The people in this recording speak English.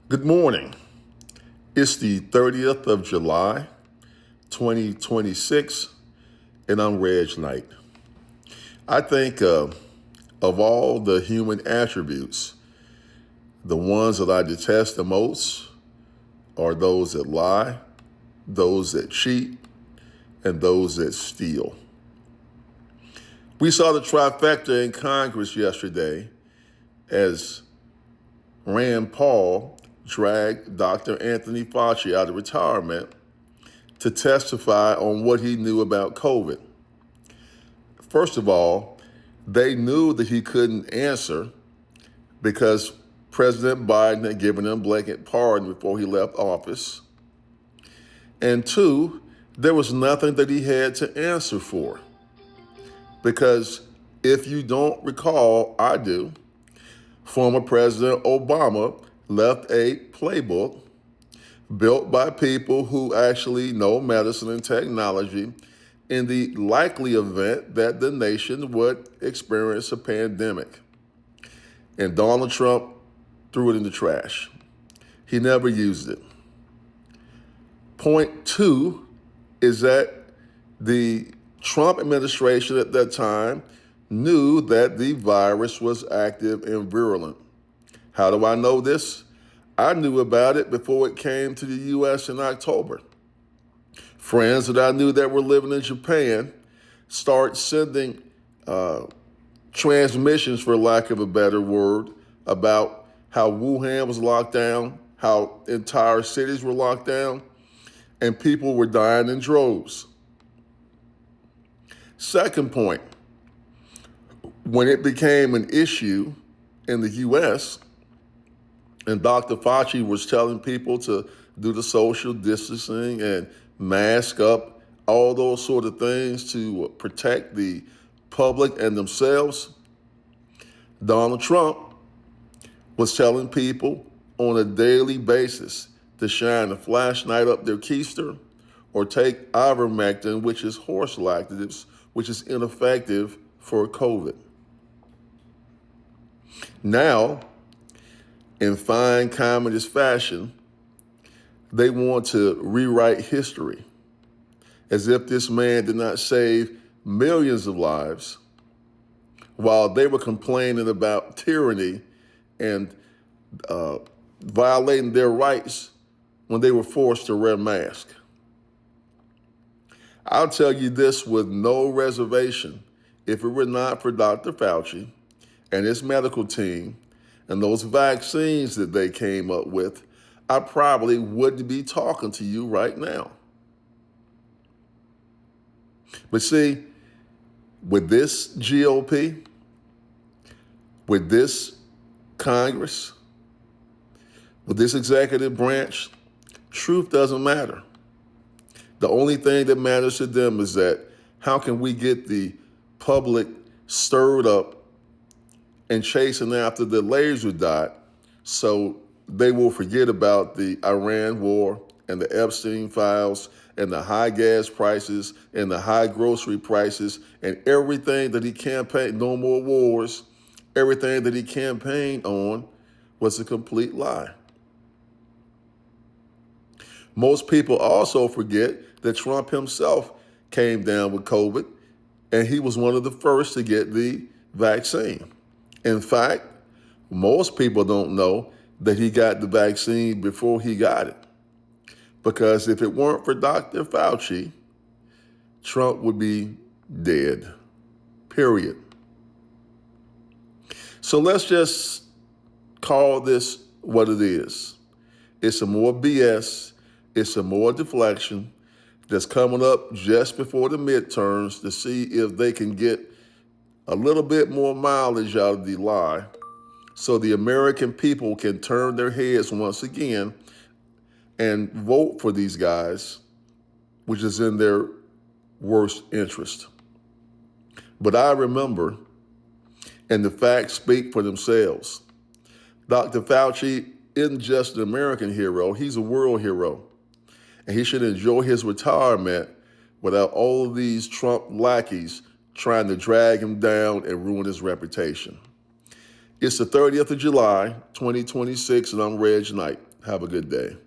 Good morning. It's the 30th of July, 2026, and I'm Reg Knight. I think of all the human attributes, the ones that I detest the most are those that lie, those that cheat, and those that steal. We saw the trifecta in Congress yesterday as Rand Paul dragged Dr. Anthony Fauci out of retirement to testify on what he knew about COVID. First of all, they knew that he couldn't answer because President Biden had given him blanket pardon before he left office. And two, there was nothing that he had to answer for. Because if you don't recall, I do, former President Obama left a playbook built by people who actually know medicine and technology in the likely event that the nation would experience a pandemic. And Donald Trump threw it in the trash. He never used it. Point two is that the Trump administration at that time knew that the virus was active and virulent. How do I know this? I knew about it before it came to the U.S. in October. Friends that I knew that were living in Japan start sending transmissions, for lack of a better word, about how Wuhan was locked down, how entire cities were locked down, and people were dying in droves. Second point, when it became an issue in the U.S., and Dr. Fauci was telling people to do the social distancing and mask up, all those sort of things to protect the public and themselves, Donald Trump was telling people on a daily basis to shine a flashlight up their keister or take ivermectin, which is horse laxatives, which is ineffective for COVID. Now, in fine communist fashion, they want to rewrite history as if this man did not save millions of lives while they were complaining about tyranny and violating their rights when they were forced to wear masks. I'll tell you this with no reservation. If it were not for Dr. Fauci and his medical team and those vaccines that they came up with, I probably wouldn't be talking to you right now. But see, with this GOP, with this Congress, with this executive branch, truth doesn't matter. The only thing that matters to them is that how can we get the public stirred up and chasing after the laser dot so they will forget about the Iran war and the Epstein files and the high gas prices and the high grocery prices and everything that he campaigned, no more wars, everything that he campaigned on was a complete lie. Most people also forget that Trump himself came down with COVID and he was one of the first to get the vaccine. In fact, most people don't know that he got the vaccine before he got it. Because if it weren't for Dr. Fauci, Trump would be dead, period. So let's just call this what it is. It's some more BS. It's some more deflection that's coming up just before the midterms to see if they can get a little bit more mileage out of the lie so the American people can turn their heads once again and vote for these guys, which is in their worst interest. But I remember, and the facts speak for themselves, Dr. Fauci isn't just an American hero, he's a world hero. And he should enjoy his retirement without all of these Trump lackeys trying to drag him down and ruin his reputation. It's the 30th of July, 2026, and I'm Reg Knight. Have a good day.